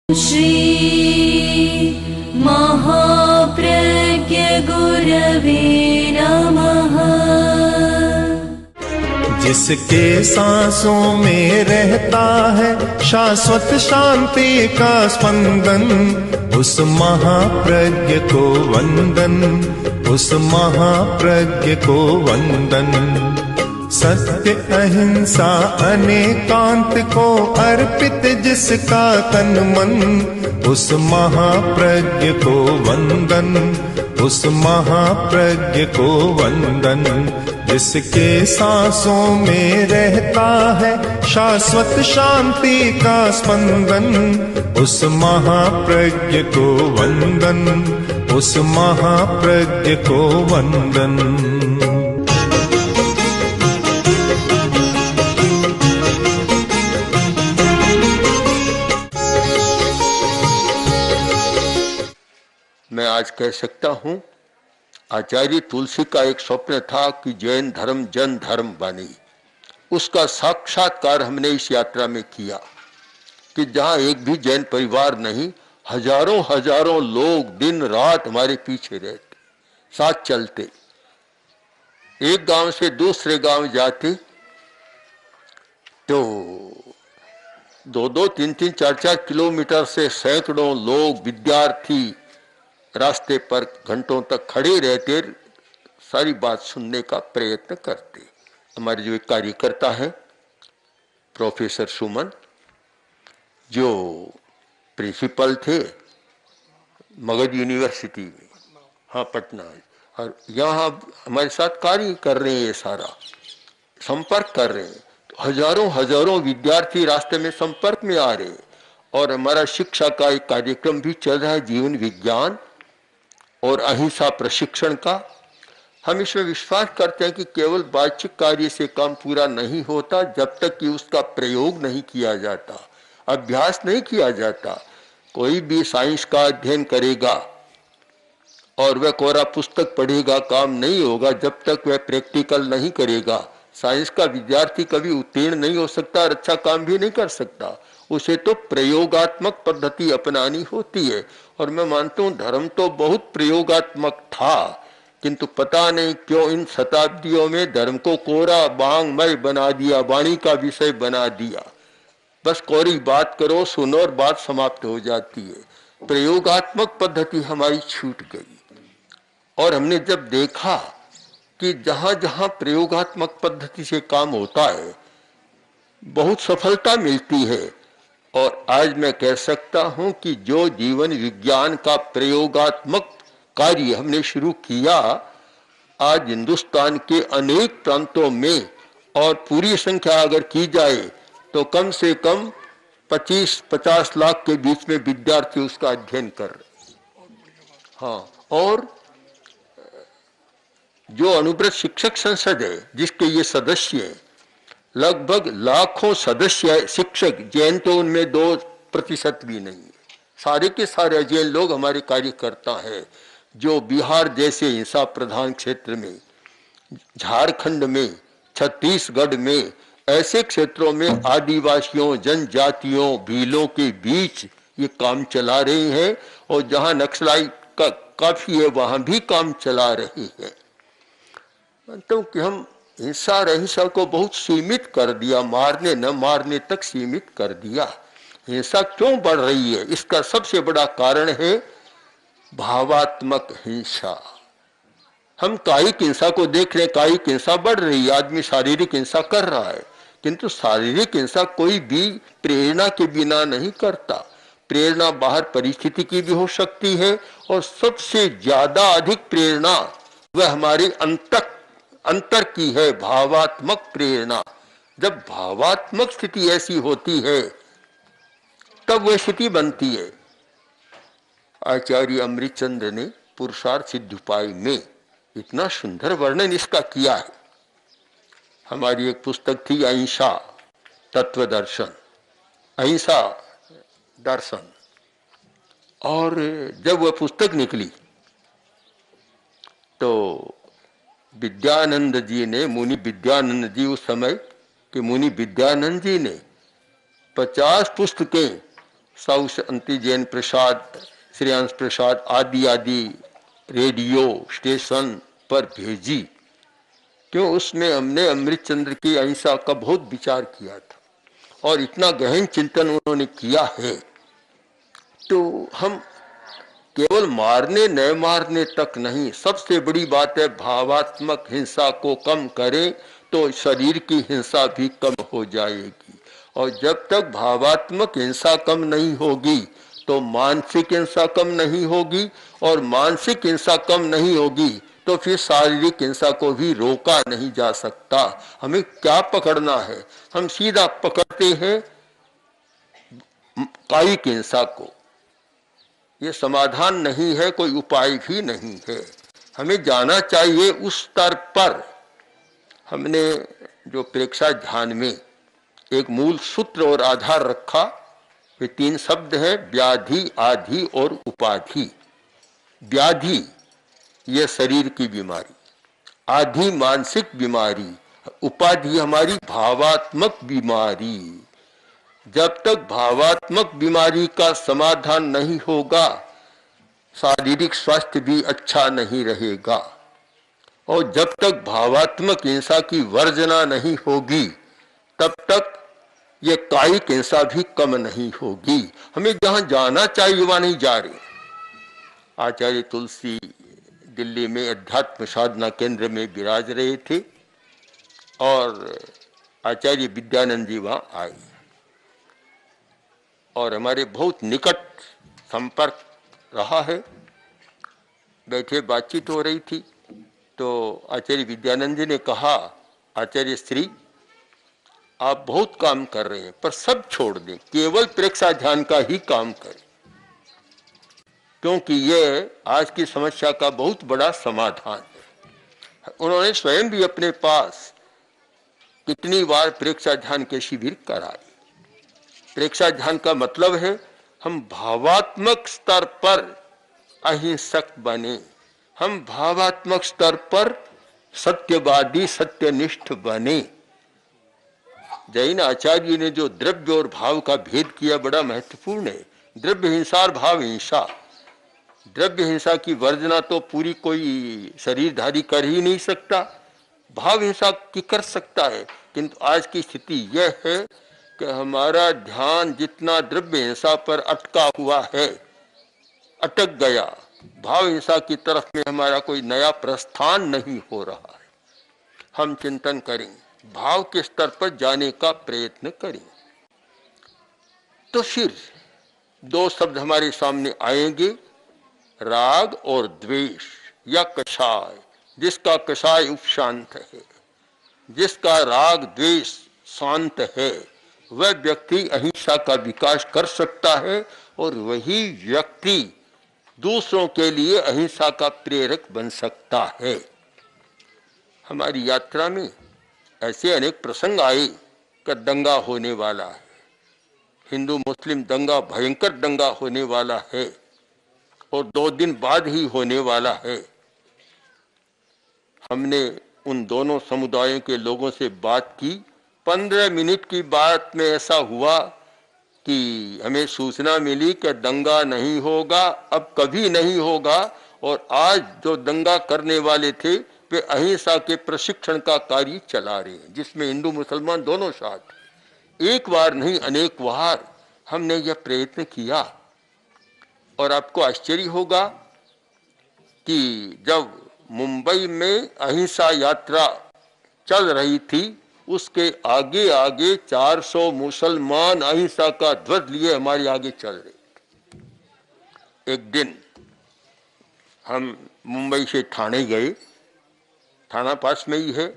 श्री महाप्रज्ञ गुरवे नमः। जिसके सांसों में रहता है शाश्वत शांति का स्पंदन, उस महाप्रज्ञ को वंदन, उस महाप्रज्ञ को वंदन। सत्य अहिंसा अनेकांत को अर्पित जिसका तन मन, उस महाप्रज्ञ को वंदन, उस महाप्रज्ञ को वंदन। जिसके सांसों में रहता है शाश्वत शांति का स्पंदन, उस महाप्रज्ञ को वंदन, उस महाप्रज्ञ को वंदन। मैं आज कह सकता हूं, आचार्य तुलसी का एक स्वप्न था कि जैन धर्म जन धर्म बने। उसका साक्षात्कार हमने इस यात्रा में किया कि जहां एक भी जैन परिवार नहीं, हजारों हजारों लोग दिन रात हमारे पीछे रहते, साथ चलते, एक गांव से दूसरे गांव जाते तो 2-2, 3-3, 4-4 किलोमीटर से सैकड़ों लोग विद्यार्थी रास्ते पर घंटों तक खड़े रहते, सारी बात सुनने का प्रयत्न करते। हमारे जो एक कार्यकर्ता है प्रोफेसर सुमन, जो प्रिंसिपल थे मगध यूनिवर्सिटी में, हाँ पटना, और यहाँ हमारे साथ कार्य कर रहे हैं, ये सारा संपर्क कर रहे हैं। तो हजारों हजारों विद्यार्थी रास्ते में संपर्क में आ रहे हैं। और हमारा शिक्षा का एक कार्यक्रम भी चल रहा है, जीवन विज्ञान और अहिंसा प्रशिक्षण का। हम इसमें विश्वास करते हैं कि केवल बाह्यिक कार्य से काम पूरा नहीं होता जब तक कि उसका प्रयोग नहीं किया जाता, अभ्यास नहीं किया जाता। कोई भी साइंस का अध्ययन करेगा और वह कोरा पुस्तक पढ़ेगा, काम नहीं होगा जब तक वह प्रैक्टिकल नहीं करेगा। साइंस का विद्यार्थी कभी उत्तीर्ण नहीं हो सकता और अच्छा काम भी नहीं कर सकता। उसे तो प्रयोगात्मक पद्धति अपनानी होती है। और मैं मानता हूँ धर्म तो बहुत प्रयोगात्मक था, किंतु पता नहीं क्यों इन शताब्दियों में धर्म को कोरा बांगमय बना दिया, वाणी का विषय बना दिया। बस कोरी बात करो, सुनो और बात समाप्त हो जाती है। प्रयोगात्मक पद्धति हमारी छूट गई। और हमने जब देखा कि जहां जहां प्रयोगात्मक पद्धति से काम होता है बहुत सफलता मिलती है। और आज मैं कह सकता हूं कि जो जीवन विज्ञान का प्रयोगात्मक कार्य हमने शुरू किया, आज हिंदुस्तान के अनेक प्रांतों में, और पूरी संख्या अगर की जाए तो कम से कम 25-50 लाख के बीच में विद्यार्थी उसका अध्ययन कर रहे। हाँ, और जो अनुव्रत शिक्षक संसद है जिसके ये सदस्य हैं, लगभग लाखों सदस्य शिक्षक, जैन तो उनमें 2% भी नहीं है। सारे के सारे जैन लोग हमारे कार्यकर्ता हैं, जो बिहार जैसे हिंसा प्रधान क्षेत्र में, झारखंड में, छत्तीसगढ़ में, ऐसे क्षेत्रों में आदिवासियों, जनजातियों, भीलों के बीच ये काम चला रहे हैं। और जहां नक्सलाई का काफी है वहां भी काम चला रहे हैं। तो कि हम हिंसा अहिंसा को बहुत सीमित कर दिया, मारने न मारने तक सीमित कर दिया। हिंसा क्यों बढ़ रही है? इसका सबसे बड़ा कारण है भावात्मक हिंसा। हम कायिक हिंसा को देख रहे हैं, कायिक हिंसा बढ़ रही है, आदमी शारीरिक हिंसा कर रहा है, किंतु शारीरिक हिंसा कोई भी प्रेरणा के बिना नहीं करता। प्रेरणा बाहर परिस्थिति की भी हो सकती है, और सबसे ज्यादा अधिक प्रेरणा वह हमारे अंतर की है, भावात्मक प्रेरणा। जब भावात्मक स्थिति ऐसी होती है तब वह स्थिति बनती है। आचार्य अमृतचंद्र ने पुरुषार्थ सिद्ध उपाय में इतना सुंदर वर्णन इसका किया है। हमारी एक पुस्तक थी अहिंसा तत्व दर्शन, अहिंसा दर्शन, और जब वह पुस्तक निकली तो विद्यानंद जी ने, मुनि विद्यानंद जी, उस समय के मुनि विद्यानंद जी ने 50 पुस्तकें साउस अंति जैन प्रसाद, श्रेयांश प्रसाद आदि आदि रेडियो स्टेशन पर भेजी, क्यों उसमें हमने अमृतचंद्र की अहिंसा का बहुत विचार किया था और इतना गहन चिंतन उन्होंने किया है। तो हम केवल मारने न मारने तक नहीं, सबसे बड़ी बात है भावात्मक हिंसा को कम करें तो शरीर की हिंसा भी कम हो जाएगी। और जब तक भावात्मक हिंसा कम नहीं होगी तो मानसिक हिंसा कम नहीं होगी, और मानसिक हिंसा कम नहीं होगी तो फिर शारीरिक हिंसा को भी रोका नहीं जा सकता। हमें क्या पकड़ना है? हम सीधा पकड़ते हैं कायिक हिंसा को। ये समाधान नहीं है, कोई उपाय भी नहीं है। हमें जाना चाहिए उस स्तर पर। हमने जो प्रेक्षा ध्यान में एक मूल सूत्र और आधार रखा, वे 3 शब्द हैं, व्याधि, आधि और उपाधि। व्याधि ये शरीर की बीमारी, आधि मानसिक बीमारी, उपाधि हमारी भावात्मक बीमारी। जब तक भावात्मक बीमारी का समाधान नहीं होगा, शारीरिक स्वास्थ्य भी अच्छा नहीं रहेगा। और जब तक भावात्मक हिंसा की वर्जना नहीं होगी, तब तक ये कायिक हिंसा भी कम नहीं होगी। हमें जहां जाना चाहिए वहां नहीं जा रहे। आचार्य तुलसी दिल्ली में अध्यात्म साधना केंद्र में विराज रहे थे और आचार्य विद्यानंद जी वहां आए और हमारे बहुत निकट संपर्क रहा है। बैठे बातचीत हो रही थी तो आचार्य विद्यानंद जी ने कहा, आचार्य श्री आप बहुत काम कर रहे हैं पर सब छोड़ दें, केवल प्रेक्षा ध्यान का ही काम करें, क्योंकि ये आज की समस्या का बहुत बड़ा समाधान है। उन्होंने स्वयं भी अपने पास कितनी बार प्रेक्षा ध्यान के शिविर कराए। प्रेक्षा ध्यान का मतलब है हम भावात्मक स्तर पर अहिंसक बने, हम भावात्मक स्तर पर सत्यवादी सत्यनिष्ठ बने। जैन आचार्य ने जो द्रव्य और भाव का भेद किया बड़ा महत्वपूर्ण है। द्रव्य हिंसा और भाव हिंसा। द्रव्य हिंसा की वर्जना तो पूरी कोई शरीरधारी कर ही नहीं सकता, भाव हिंसा की कर सकता है। किंतु आज की स्थिति यह है कि हमारा ध्यान जितना द्रव्य हिंसा पर अटका हुआ है, अटक गया, भाव हिंसा की तरफ में हमारा कोई नया प्रस्थान नहीं हो रहा है। हम चिंतन करें, भाव के स्तर पर जाने का प्रयत्न करें, तो फिर 2 शब्द हमारे सामने आएंगे, राग और द्वेष या कषाय। जिसका कषाय उपशांत है, जिसका राग द्वेष शांत है, वह व्यक्ति अहिंसा का विकास कर सकता है और वही व्यक्ति दूसरों के लिए अहिंसा का प्रेरक बन सकता है। हमारी यात्रा में ऐसे अनेक प्रसंग आए कि दंगा होने वाला है, हिंदू मुस्लिम दंगा, भयंकर दंगा होने वाला है और 2 दिन बाद ही होने वाला है। हमने उन दोनों समुदायों के लोगों से बात की। 15 मिनट की बात में ऐसा हुआ कि हमें सूचना मिली कि दंगा नहीं होगा, अब कभी नहीं होगा, और आज जो दंगा करने वाले थे वे अहिंसा के प्रशिक्षण का कार्य चला रहे हैं, जिसमें हिंदू मुसलमान दोनों साथ। एक बार नहीं, अनेक बार हमने यह प्रयत्न किया। और आपको आश्चर्य होगा कि जब मुंबई में अहिंसा यात्रा चल रही थी, उसके आगे आगे 400 मुसलमान अहिंसा का ध्वज लिए हमारे आगे चल रहे थे। एक दिन हम मुंबई से ठाणे गए, थाना पास में ही है।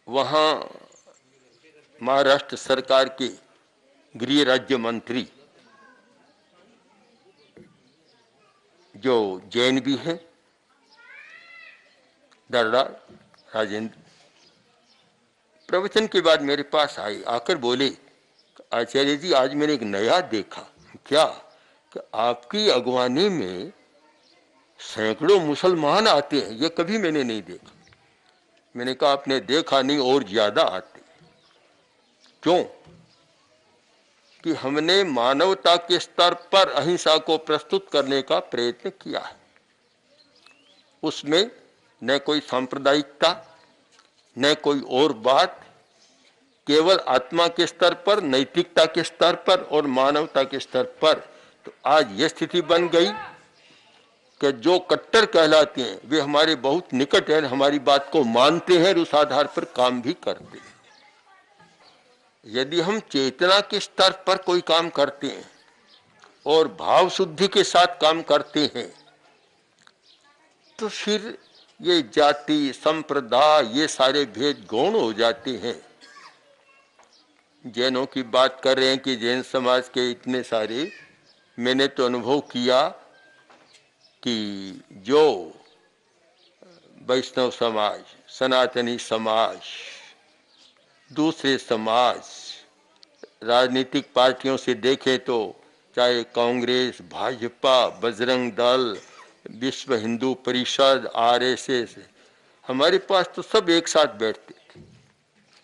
वहां महाराष्ट्र सरकार के गृह राज्य मंत्री जो जैन भी हैं, दर्रा राजेंद्र, प्रवचन के बाद मेरे पास आए, आकर बोले, आचार्य जी आज मैंने एक नया देखा। क्या? कि आपकी अगवानी में सैकड़ों मुसलमान आते हैं, ये कभी मैंने नहीं देखा। मैंने कहा आपने देखा नहीं, और ज्यादा आते। क्यों? कि हमने मानवता के स्तर पर अहिंसा को प्रस्तुत करने का प्रयत्न किया है। उसमें न कोई सांप्रदायिकता, न कोई और बात, केवल आत्मा के स्तर पर, नैतिकता के स्तर पर और मानवता के स्तर पर। तो आज यह स्थिति बन गई कि जो कट्टर कहलाते हैं वे हमारे बहुत निकट हैं, हमारी बात को मानते हैं और उस आधार पर काम भी करते हैं। यदि हम चेतना के स्तर पर कोई काम करते हैं और भाव शुद्धि के साथ काम करते हैं तो फिर ये जाति, संप्रदाय, ये सारे भेद गौण हो जाते हैं। जैनों की बात कर रहे हैं कि जैन समाज के इतने सारे, मैंने तो अनुभव किया कि जो वैष्णव समाज, सनातनी समाज, दूसरे समाज, राजनीतिक पार्टियों से देखें तो चाहे कांग्रेस, भाजपा, बजरंग दल, विश्व हिंदू परिषद, आरएसएस, हमारे पास तो सब एक साथ बैठते थे,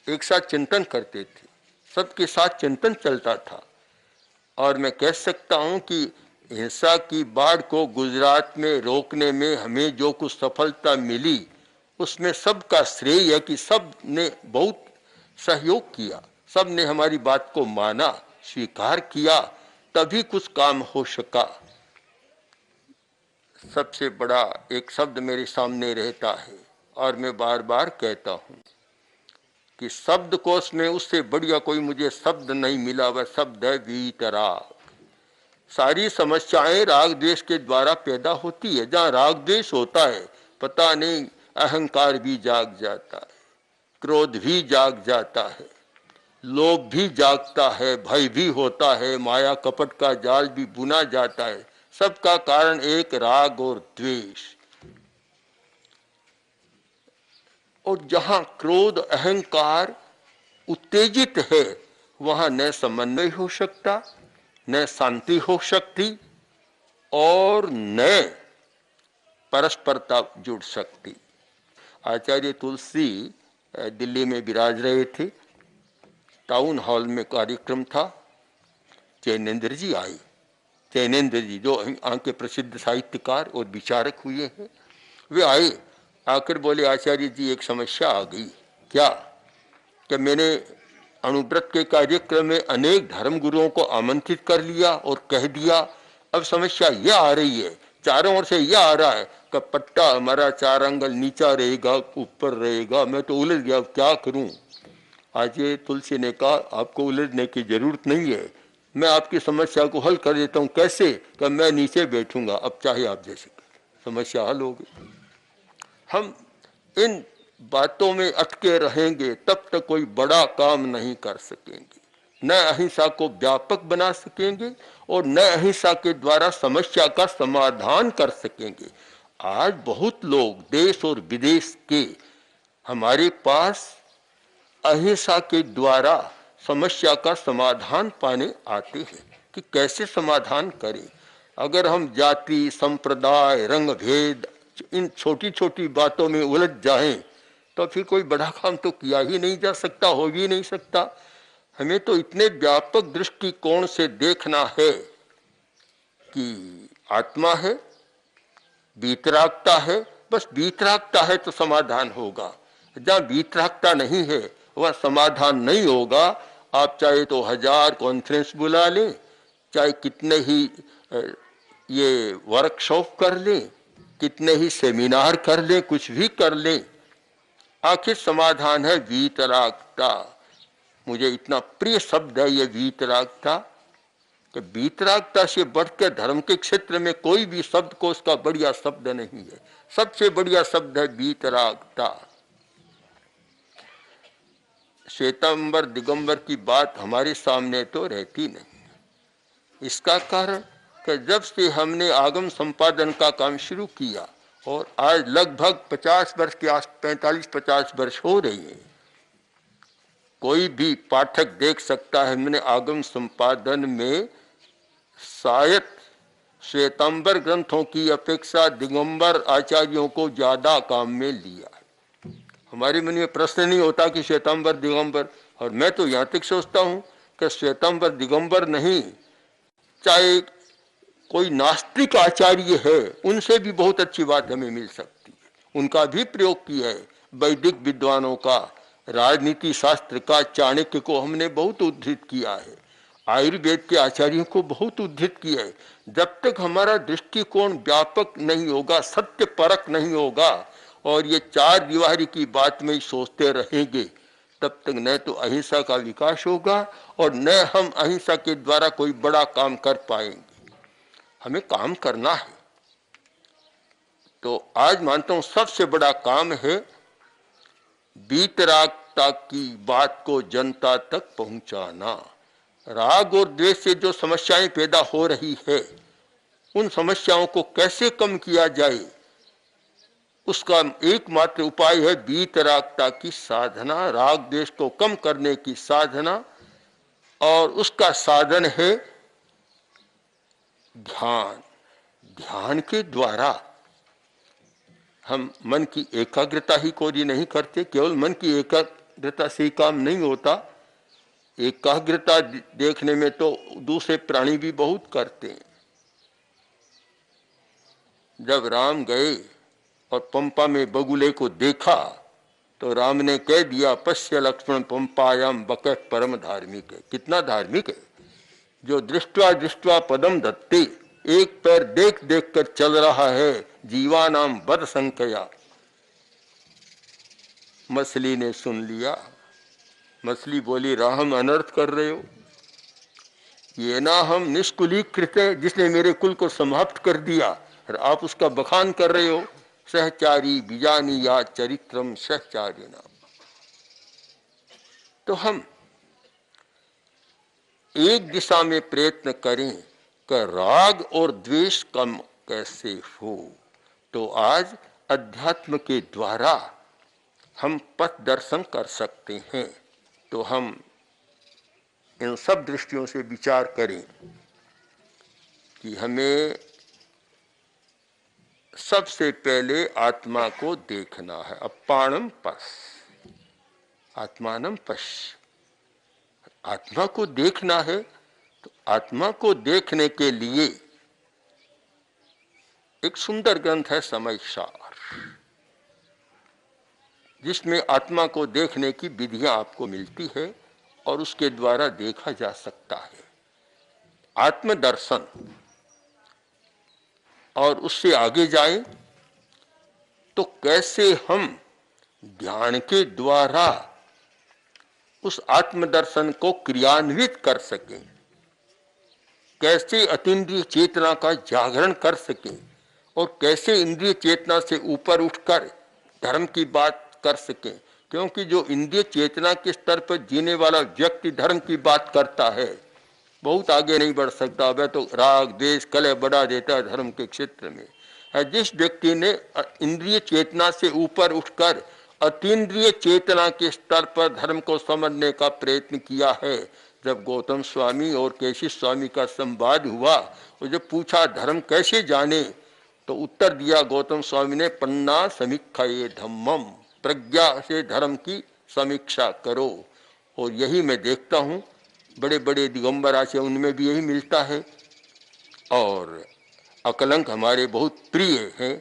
एक साथ चिंतन करते थे, सबके साथ चिंतन चलता था। और मैं कह सकता हूं कि हिंसा की बाढ़ को गुजरात में रोकने में हमें जो कुछ सफलता मिली उसमें सबका श्रेय है कि सब ने बहुत सहयोग किया, सब ने हमारी बात को माना, स्वीकार किया, तभी कुछ काम हो सका। सबसे बड़ा एक शब्द मेरे सामने रहता है और मैं बार बार कहता हूं कि शब्दकोश में उससे बढ़िया कोई मुझे शब्द नहीं मिला, वह शब्द है वीतराग। सारी समस्याएं राग द्वेष के द्वारा पैदा होती है। जहां राग द्वेष होता है पता नहीं अहंकार भी जाग जाता है, क्रोध भी जाग जाता है, लोभ भी जागता है, भय भी होता है, माया कपट का जाल भी बुना जाता है। सबका कारण एक राग और द्वेष। और जहां क्रोध अहंकार उत्तेजित है वहां न समन्वय हो सकता, न शांति हो सकती और न परस्परता जुड़ सकती। आचार्य तुलसी दिल्ली में विराज रहे थे, टाउन हॉल में कार्यक्रम था, चैनेन्द्र जी आए। चैनेन्द्र जी जो आके प्रसिद्ध साहित्यकार और विचारक हुए हैं, वे आए, आकर बोले आचार्य जी एक समस्या आ गई। क्या? कि मैंने अणुव्रत के कार्यक्रम में अनेक धर्म गुरुओं को आमंत्रित कर लिया और कह दिया, अब समस्या यह आ रही है, चारों ओर से यह आ रहा है कि पट्टा हमारा 4 अंगल नीचा रहेगा, ऊपर रहेगा, मैं तो उलझ गया, क्या करूं? आज ये तुलसी ने कहा आपको उलझने की जरूरत नहीं है, मैं आपकी समस्या को हल कर देता हूं। कैसे? कि मैं नीचे बैठूंगा, अब चाहे आप जैसे समस्या हल होगी। हम इन बातों में अटके रहेंगे तब तक कोई बड़ा काम नहीं कर सकेंगे, न अहिंसा को व्यापक बना सकेंगे और न अहिंसा के द्वारा समस्या का समाधान कर सकेंगे। आज बहुत लोग देश और विदेश के हमारे पास अहिंसा के द्वारा समस्या का समाधान पाने आते हैं कि कैसे समाधान करें। अगर हम जाति, संप्रदाय, रंग भेद, इन छोटी छोटी बातों में उलझ जाएं तो फिर कोई बड़ा काम तो किया ही नहीं जा सकता, हो भी नहीं सकता। हमें तो इतने व्यापक दृष्टिकोण से देखना है कि आत्मा है, वीतरागता है, बस वीतरागता है तो समाधान होगा। जहाँ वीतरागता नहीं है वह समाधान नहीं होगा। आप चाहे तो 1000 कॉन्फ्रेंस बुला लें, चाहे कितने ही ये वर्कशॉप कर लें, कितने ही सेमिनार कर लें, कुछ भी कर लें, आखिर समाधान है वीतरागता। मुझे इतना प्रिय शब्द है ये वीतरागता कि वीतरागता से बढ़कर धर्म के क्षेत्र में कोई भी शब्द को उसका बढ़िया शब्द नहीं है। सबसे बढ़िया शब्द है वीतरागता। श्वेतांबर दिगंबर की बात हमारे सामने तो रहती नहीं। इसका कारण कि जब से हमने आगम संपादन का काम शुरू किया और आज लगभग 50 वर्ष के आस 45-50 वर्ष हो रही है, कोई भी पाठक देख सकता है हमने आगम संपादन में शायद श्वेतांबर ग्रंथों की अपेक्षा दिगंबर आचार्यों को ज्यादा काम में लिया है। हमारे मन में प्रश्न नहीं होता कि श्वेतांबर दिगंबर, और मैं तो यहाँ तक सोचता हूँ कि श्वेतांबर दिगंबर नहीं, चाहे कोई नास्तिक आचार्य है उनसे भी बहुत अच्छी बात हमें मिल सकती है। उनका भी प्रयोग किया है, वैदिक विद्वानों का, राजनीति शास्त्र का, चाणक्य को हमने बहुत उद्धृत किया है, आयुर्वेद के आचार्यों को बहुत उद्धृत किया है। जब तक हमारा दृष्टिकोण व्यापक नहीं होगा, सत्य परक नहीं होगा और ये चार दीवारी की बात में ही सोचते रहेंगे, तब तक न तो अहिंसा का विकास होगा और न हम अहिंसा के द्वारा कोई बड़ा काम कर पाएंगे। हमें काम करना है। तो आज मानता हूं सबसे बड़ा काम है वीतरागता की बात को जनता तक पहुंचाना। राग और द्वेष से जो समस्याएं पैदा हो रही है, उन समस्याओं को कैसे कम किया जाए, उसका एकमात्र उपाय है वीतरागता की साधना, राग द्वेष को कम करने की साधना, और उसका साधन है ध्यान। ध्यान के द्वारा हम मन की एकाग्रता ही कोरी नहीं करते, केवल मन की एकाग्रता से ही काम नहीं होता। एकाग्रता देखने में तो दूसरे प्राणी भी बहुत करते हैं। जब राम गए और पंपा में बगुले को देखा तो राम ने कह दिया, पश्य लक्ष्मण पंपायाम बकः परम धार्मिक है। कितना धार्मिक है, जो दृष्टवा दृष्टवा पदम दत्ते, एक पैर देख देख कर चल रहा है, जीवानाम बद संख्या। मछली ने सुन लिया। मछली बोली, राम अनर्थ कर रहे हो, ये ना हम निष्कुलीकृत है जिसने मेरे कुल को समाप्त कर दिया और आप उसका बखान कर रहे हो। सहचारी बीजानी या चरित्रम सहचारिना। तो हम एक दिशा में प्रयत्न करें कि राग और द्वेष कम कैसे हो। तो आज अध्यात्म के द्वारा हम पथ दर्शन कर सकते हैं। तो हम इन सब दृष्टियों से विचार करें कि हमें सबसे पहले आत्मा को देखना है। अपाणम पश आत्मानम पश्य, आत्मा को देखना है। तो आत्मा को देखने के लिए एक सुंदर ग्रंथ है समयसार, जिसमें आत्मा को देखने की विधियां आपको मिलती है और उसके द्वारा देखा जा सकता है। आत्मदर्शन। और उससे आगे जाएं तो कैसे हम ध्यान के द्वारा उस आत्मदर्शन को क्रियान्वित कर सकें, कैसे अतीन्द्रिय चेतना का जागरण कर सकें और कैसे इंद्रिय चेतना से ऊपर उठकर धर्म की बात कर सकें। क्योंकि जो इंद्रिय चेतना के स्तर पर जीने वाला व्यक्ति धर्म की बात करता है, बहुत आगे नहीं बढ़ सकता। वह तो राग द्वेष कलह बढ़ा देता है धर्म के क्षेत्र में। जिस व्यक्ति ने इंद्रिय चेतना से ऊपर उठकर अतीन्द्रिय चेतना के स्तर पर धर्म को समझने का प्रयत्न किया है। जब गौतम स्वामी और केशी स्वामी का संवाद हुआ और जब पूछा धर्म कैसे जाने, तो उत्तर दिया गौतम स्वामी ने, पन्ना समीक्षाये धम्मम, प्रज्ञा से धर्म की समीक्षा करो। और यही मैं देखता हूँ बड़े बड़े दिगंबर आचार्य, उनमें भी यही मिलता है। और अकलंक हमारे बहुत प्रिय हैं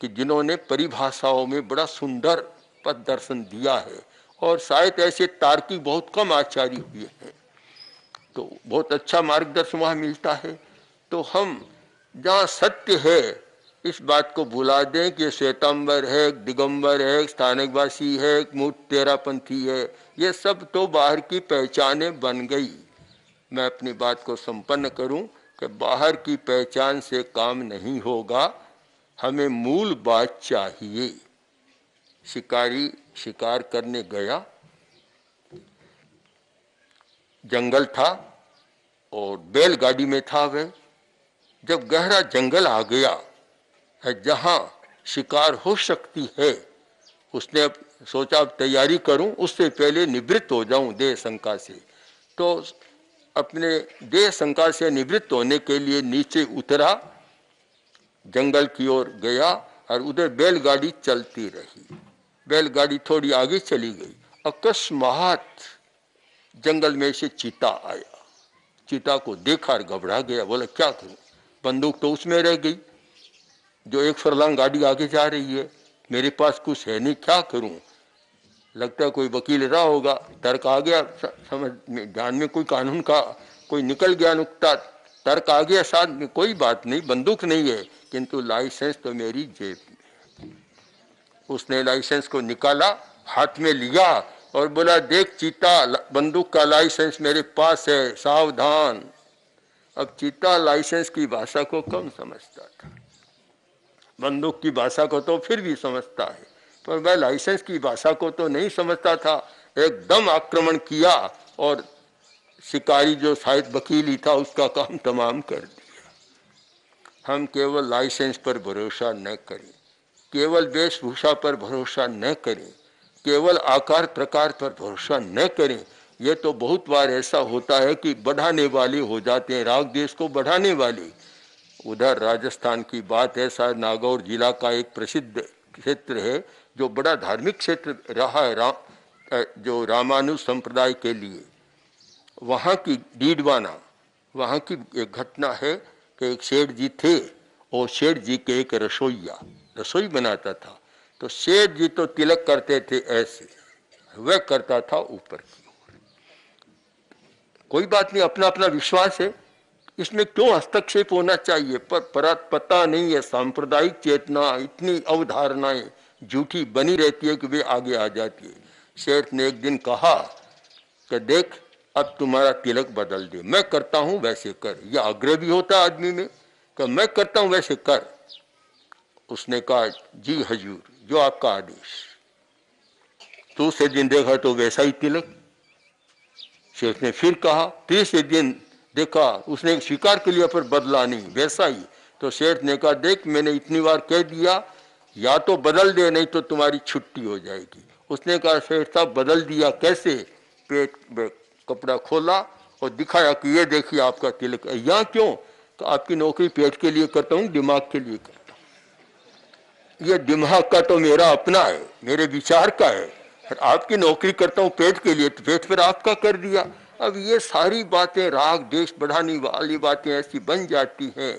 कि जिन्होंने परिभाषाओं में बड़ा सुंदर पद दर्शन दिया है, और शायद ऐसे तार्किक बहुत कम आचार्य हुए हैं। तो बहुत अच्छा मार्गदर्शन वहाँ मिलता है। तो हम जहाँ सत्य है इस बात को भुला दें कि श्वेतांबर है, दिगंबर है, स्थानकवासी है, मूर्ख तेरापंथी है, ये सब तो बाहर की पहचानें बन गई। मैं अपनी बात को संपन्न करूं कि बाहर की पहचान से काम नहीं होगा, हमें मूल बात चाहिए। शिकारी शिकार करने गया, जंगल था और बैलगाड़ी में था वह। जब गहरा जंगल आ गया जहां शिकार हो सकती है, उसने अब सोचा अब तैयारी करूं, उससे पहले निवृत्त हो जाऊं देह शंका से। तो अपने देह शंका से निवृत्त होने के लिए नीचे उतरा, जंगल की ओर गया और उधर बैलगाड़ी चलती रही। बैलगाड़ी थोड़ी आगे चली गई, अकस्मात जंगल में से चीता आया, चीता को देखा और घबरा गया, बोला क्या करूं, बंदूक तो उसमें रह गई जो 1 फरलांग गाड़ी आगे जा रही है, मेरे पास कुछ है नहीं, क्या करूं। लगता है कोई वकील रहा होगा, तर्क आ गया समझ में, ध्यान में कोई कानून का कोई निकल गया नुक्ता, तर्क आ गया साथ में, कोई बात नहीं, बंदूक नहीं है किंतु लाइसेंस तो मेरी जेब में। उसने लाइसेंस को निकाला, हाथ में लिया और बोला देख चीता, बंदूक का लाइसेंस मेरे पास है, सावधान। अब चीता लाइसेंस की भाषा को कम समझता था, बंदूक की भाषा को तो फिर भी समझता है, पर वह लाइसेंस की भाषा को तो नहीं समझता था। एकदम आक्रमण किया और शिकारी जो शायद वकील ही था उसका काम तमाम कर दिया। हम केवल लाइसेंस पर भरोसा न करें, केवल वेशभूषा पर भरोसा न करें, केवल आकार प्रकार पर भरोसा न करें। ये तो बहुत बार ऐसा होता है कि बढ़ाने वाले हो जाते हैं, राग देश को बढ़ाने वाले। उधर राजस्थान की बात है, शायद नागौर जिला का एक प्रसिद्ध क्षेत्र है जो बड़ा धार्मिक क्षेत्र रहा है जो रामानुज संप्रदाय के लिए। वहाँ की डीडवाना, वहाँ की एक घटना है कि एक सेठ जी थे और सेठ जी के एक रसोईया रसोई बनाता था, तो सेठ जी तो तिलक करते थे ऐसे, वह करता था ऊपर की ओर। कोई बात नहीं, अपना अपना विश्वास है, इसमें क्यों हस्तक्षेप होना चाहिए, पर पता नहीं है सांप्रदायिक चेतना, इतनी अवधारणाएं झूठी बनी रहती है कि वे आगे आ जाती है। सेठ ने एक दिन कहा कि देख अब तुम्हारा तिलक बदल दे, मैं करता हूं वैसे कर। यह आग्रह भी होता है आदमी में कि मैं करता हूं वैसे कर। उसने कहा जी हजूर, जो आपका आदेश। दूसरे दिन देखा तो वैसा ही तिलक। शेख ने फिर कहा, तीसरे दिन देखा, उसने स्वीकार कर लिया पर बदला नहीं, वैसा ही। तो शेठ ने कहा देख मैंने इतनी बार कह दिया, या तो बदल दे नहीं तो तुम्हारी छुट्टी हो जाएगी। उसने कहा शेठ साहब बदल दिया कैसे? पेट में कपड़ा खोला और दिखाया कि ये देखिए आपका तिलक। यहाँ क्यों? तो आपकी नौकरी पेट के लिए करता हूँ, दिमाग के लिए करता हूँ। ये दिमाग का तो मेरा अपना है, मेरे विचार का है, और आपकी नौकरी करता हूँ पेट के लिए, तो पेट पर आपका कर दिया। अब ये सारी बातें राग देश बढ़ाने वाली बातें ऐसी बन जाती हैं।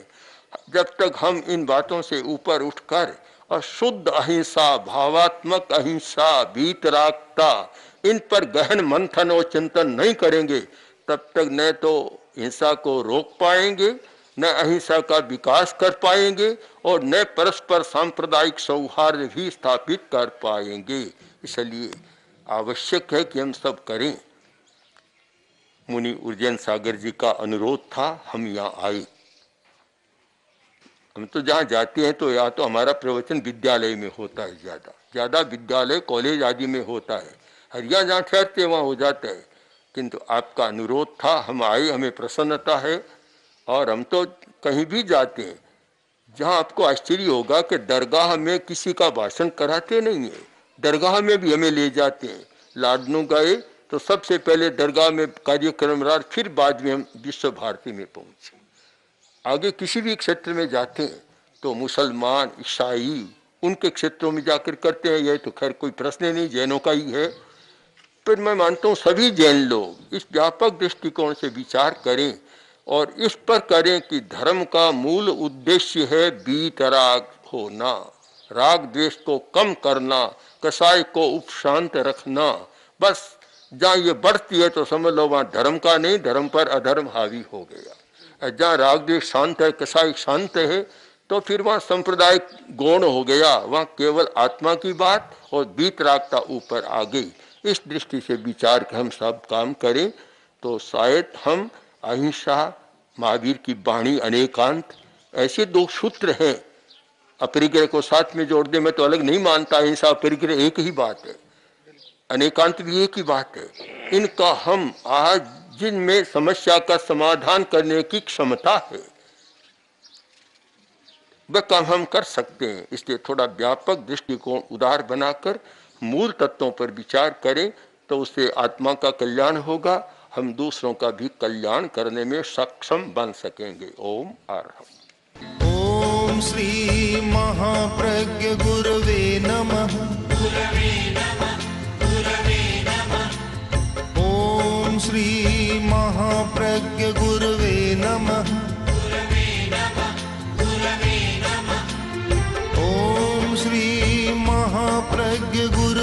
जब तक हम इन बातों से ऊपर उठकर और शुद्ध अहिंसा, भावात्मक अहिंसा, वीतरागता, इन पर गहन मंथन और चिंतन नहीं करेंगे, तब तक न तो हिंसा को रोक पाएंगे, न अहिंसा का विकास कर पाएंगे, और न परस्पर सांप्रदायिक सौहार्द भी स्थापित कर पाएंगे। इसलिए आवश्यक है कि हम सब करें। मुनि उज्जैन सागर जी का अनुरोध था, हम यहाँ आए। हम तो जहाँ जाते हैं तो या तो हमारा प्रवचन विद्यालय में होता है, ज़्यादा विद्यालय कॉलेज आदि में होता है, हरिया जहाँ ठहरते वहाँ हो जाता है। किंतु आपका अनुरोध था, हम आए, हमें प्रसन्नता है। और हम तो कहीं भी जाते हैं जहाँ आपको आश्चर्य होगा कि दरगाह में किसी का भाषण कराते नहीं है, दरगाह में भी हमें ले जाते हैं। लाडनू गए तो सबसे पहले दरगाह में कार्यक्रम रहा, फिर बाद में हम विश्व भारती में पहुँचे। आगे किसी भी क्षेत्र में जाते हैं तो मुसलमान, ईसाई उनके क्षेत्रों में जाकर करते हैं। यह तो खैर कोई प्रश्न नहीं, जैनों का ही है। पर मैं मानता हूँ सभी जैन लोग इस व्यापक दृष्टिकोण से विचार करें और इस पर करें कि धर्म का मूल उद्देश्य है वीतराग होना, राग द्वेष को कम करना, कसाय को उपशांत रखना। बस जहाँ ये बढ़ती है तो समझ लो वहाँ धर्म का नहीं, धर्म पर अधर्म हावी हो गया। जहाँ राग द्वेष शांत है, कसाय शांत है, तो फिर वहाँ सांप्रदायिक गौण हो गया, वहाँ केवल आत्मा की बात और वीतरागता ऊपर आ गई। इस दृष्टि से विचार के हम सब काम करें तो शायद हम अहिंसा, महावीर की वाणी अनेकांत, ऐसे दो सूत्र हैं। अपरिग्रह को साथ में जोड़ दे, मैं तो अलग नहीं मानता, अहिंसा अपरिग्रह एक ही बात है, अनेकांत भी एक ही बात है। इनका हम आज जिनमें समस्या का समाधान करने की क्षमता है वह काम हम कर सकते हैं। इसलिए थोड़ा व्यापक दृष्टिकोण उदार बनाकर मूल तत्वों पर विचार करें तो उससे आत्मा का कल्याण होगा, हम दूसरों का भी कल्याण करने में सक्षम बन सकेंगे। ओम अर्हम्। ओम श्री महाप्रज्ञ गुरवे नमः। ओम श्री श्री महाप्रज्ञ गुरवे नमः। ओम श्री महाप्रज्ञ गुरवे